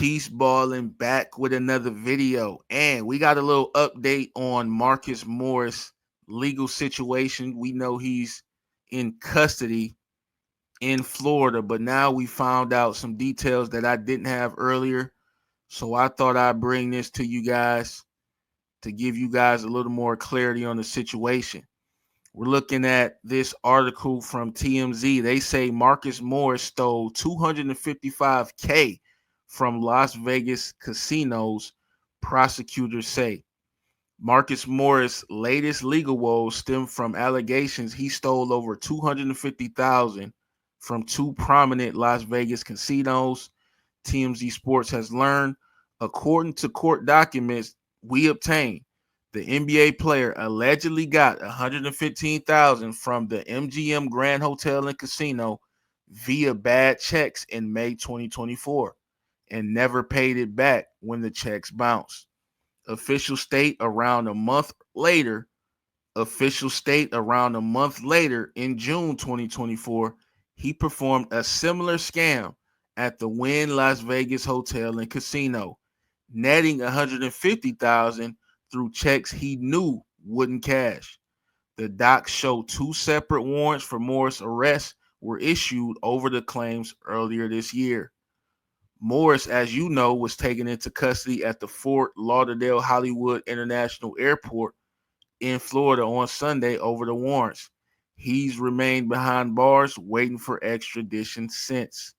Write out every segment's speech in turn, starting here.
Peace Ballin' back with another video. And we got a little update on Marcus Morris' legal situation. We know he's in custody in Florida, but now we found out some details that I didn't have earlier. So I thought I'd bring this to you guys to give you guys a little more clarity on the situation. We're looking at this article from TMZ. They say Marcus Morris stole 255K from Las Vegas casinos, prosecutors say. Marcus Morris' latest legal woes stem from allegations he stole over 250,000 from two prominent Las Vegas casinos. TMZ Sports has learned, according to court documents we obtained, the NBA player allegedly got 115,000 from the MGM Grand Hotel and Casino via bad checks in May 2024 and never paid it back when the checks bounced. Officials state around a month later, in June 2024, he performed a similar scam at the Wynn Las Vegas Hotel and Casino, netting 150,000 through checks he knew wouldn't cash. The docs show two separate warrants for Morris' arrest were issued over the claims earlier this year. Morris, as you know, was taken into custody at the Fort Lauderdale Hollywood International Airport in Florida on Sunday over the warrants. He's remained behind bars waiting for extradition since.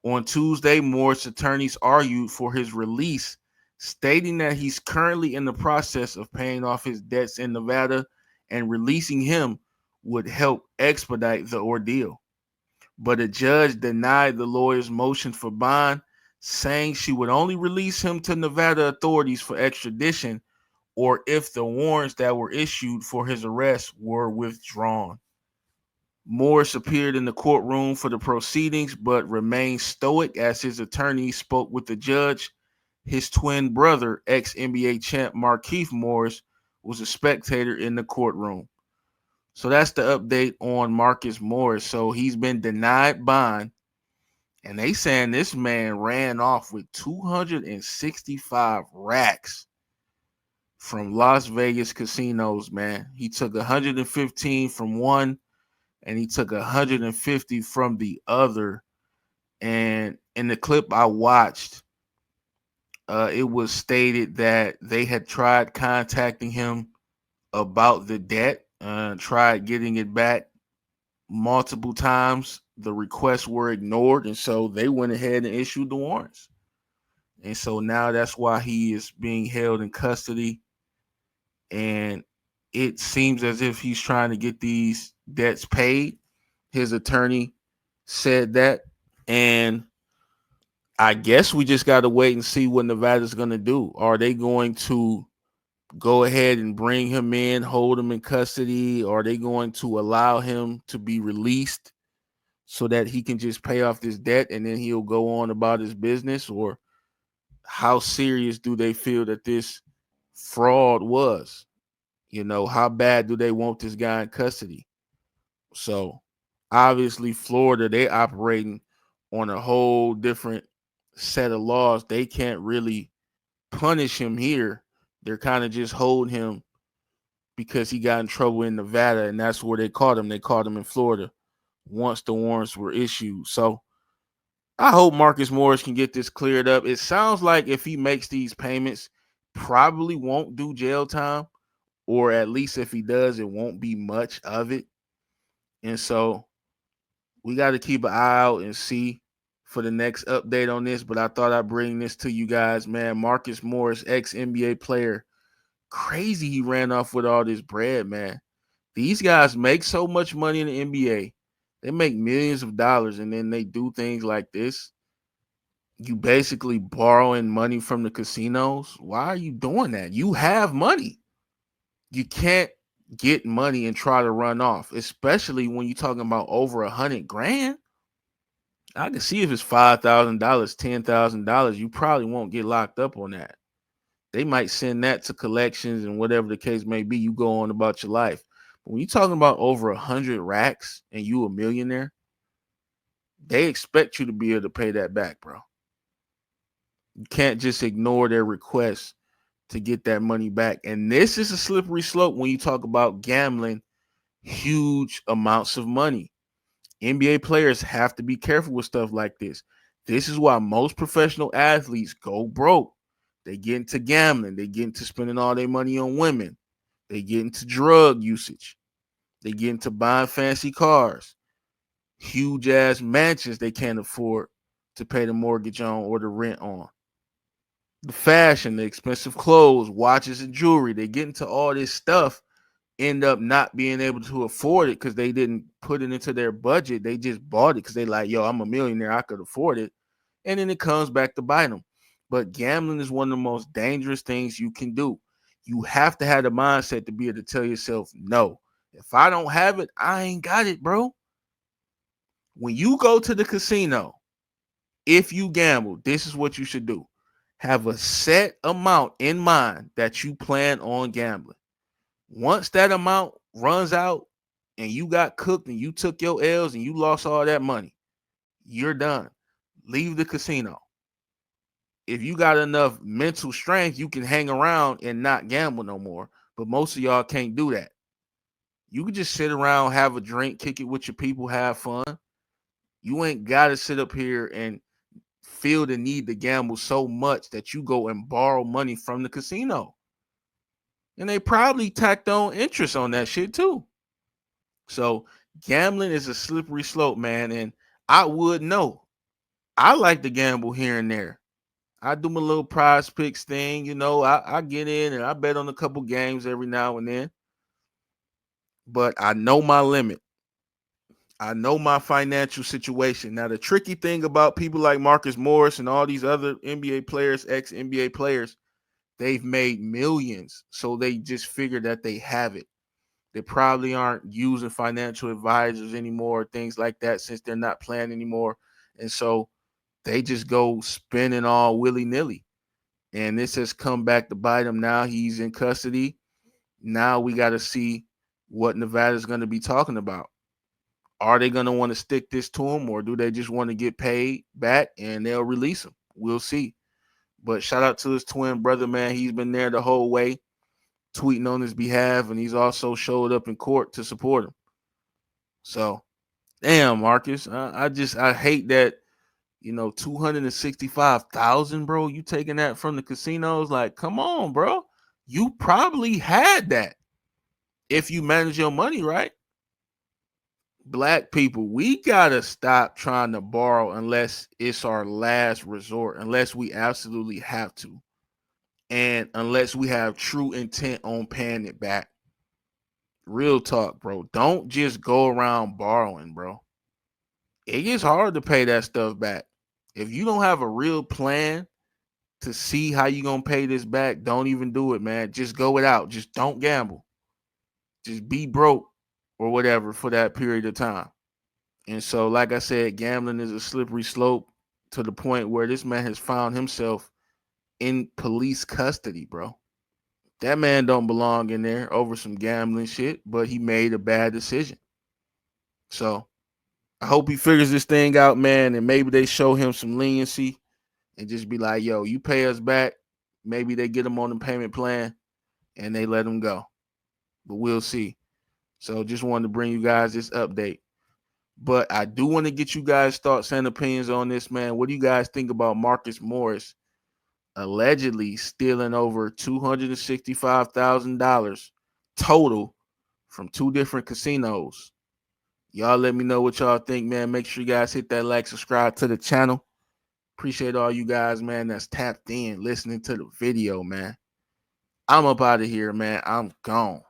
On Tuesday, Morris' attorneys argued for his release, stating that he's currently in the process of paying off his debts in Nevada and releasing him would help expedite the ordeal. But a judge denied the lawyer's motion for bond, saying she would only release him to Nevada authorities for extradition or if the warrants that were issued for his arrest were withdrawn. Morris appeared in the courtroom for the proceedings but remained stoic as his attorney spoke with the judge. His twin brother, ex-NBA champ Markieff Morris, was a spectator in the courtroom. So that's the update on Marcus Morris. So he's been denied bond, and they saying this man ran off with 265 racks from Las Vegas casinos, man. He took 115 from one and he took 150 from the other. And in the clip I watched, it was stated that they had tried contacting him about the debt, tried getting it back multiple times. The requests were ignored, and so they went ahead and issued the warrants. And so now that's why he is being held in custody. And it seems as if he's trying to get these debts paid. His attorney said that. And I guess we just got to wait and see what Nevada's going to do. Are they going to go ahead and bring him in, hold him in custody? Or are they going to allow him to be released so that he can just pay off this debt and then he'll go on about his business? Or how serious do they feel that this fraud was? You know, how bad do they want this guy in custody? So obviously Florida, they operating on a whole different set of laws. They can't really punish him here. They're kind of just holding him because he got in trouble in Nevada, and that's where they caught him. They caught him in Florida once the warrants were issued. So I hope Marcus Morris can get this cleared up. It sounds like if he makes these payments, probably won't do jail time, or at least if he does, it won't be much of it. And so we got to keep an eye out and see for the next update on this. But I thought I'd bring this to you guys, man. Marcus Morris, ex-NBA player. Crazy he ran off with all this bread, man. These guys make so much money in the NBA. They make millions of dollars, and then they do things like this. You basically borrowing money from the casinos. Why are you doing that? You have money. You can't get money and try to run off, especially when you're talking about over 100 grand. I can see if it's $5,000, $10,000, you probably won't get locked up on that. They might send that to collections and whatever the case may be. You go on about your life. But when you're talking about over 100 racks and you a millionaire, they expect you to be able to pay that back, bro. You can't just ignore their requests to get that money back. And this is a slippery slope when you talk about gambling huge amounts of money. NBA players have to be careful with stuff like this. This is why most professional athletes go broke. They get into gambling, they get into spending all their money on women, they get into drug usage, they get into buying fancy cars, huge ass mansions they can't afford to pay the mortgage on or the rent on. The fashion, the expensive clothes, watches, and jewelry, they get into all this stuff, end up not being able to afford it because they didn't put it into their budget. They just bought it because they like, yo, I'm a millionaire, I could afford it. And then it comes back to bite them. But gambling is one of the most dangerous things you can do. You have to have the mindset to be able to tell yourself, no, if I don't have it, I ain't got it, bro. When you go to the casino, if you gamble, this is what you should do. Have a set amount in mind that you plan on gambling. Once that amount runs out and you got cooked and you took your L's and you lost all that money, you're done. Leave the casino. If you got enough mental strength, you can hang around and not gamble no more. But most of y'all can't do that. You can just sit around, have a drink, kick it with your people, have fun. You ain't got to sit up here and feel the need to gamble so much that you go and borrow money from the casino. And they probably tacked on interest on that shit too. So gambling is a slippery slope, man. And I would know. I like to gamble here and there. I do my little prize picks thing, I get in and I bet on a couple games every now and then. But I know my limit. I know my financial situation. Now, the tricky thing about people like Marcus Morris and all these other NBA players, ex-NBA players, they've made millions. So they just figure that they have it. They probably aren't using financial advisors anymore, things like that, since they're not playing anymore. And so they just go spending all willy-nilly. And this has come back to bite him now. He's in custody. Now we got to see what Nevada's going to be talking about. Are they going to want to stick this to him, or do they just want to get paid back and they'll release him? We'll see. But shout out to his twin brother, man. He's been there the whole way, tweeting on his behalf, and he's also showed up in court to support him. So, damn, Marcus, I hate that. 265,000, bro. You taking that from the casinos? Like, come on, bro. You probably had that if you manage your money right. Black people, we gotta stop trying to borrow unless it's our last resort, unless we absolutely have to, and unless we have true intent on paying it back. Real talk, bro. Don't just go around borrowing, bro. It gets hard to pay that stuff back. If you don't have a real plan to see how you gonna pay this back, don't even do it, man. Just go it out. Just don't gamble. Just be broke or whatever for that period of time. And so, like I said, gambling is a slippery slope to the point where this man has found himself in police custody, bro. That man don't belong in there over some gambling shit, but he made a bad decision. So I hope he figures this thing out, man, and maybe they show him some leniency and just be like, yo, you pay us back. Maybe they get him on the payment plan and they let him go. But we'll see. So just wanted to bring you guys this update. But I do want to get you guys' thoughts and opinions on this, man. What do you guys think about Marcus Morris allegedly stealing over $265,000 total from two different casinos? Y'all let me know what y'all think, man. Make sure you guys hit that like, subscribe to the channel. Appreciate all you guys, man, that's tapped in, listening to the video, man. I'm up out of here, man. I'm gone.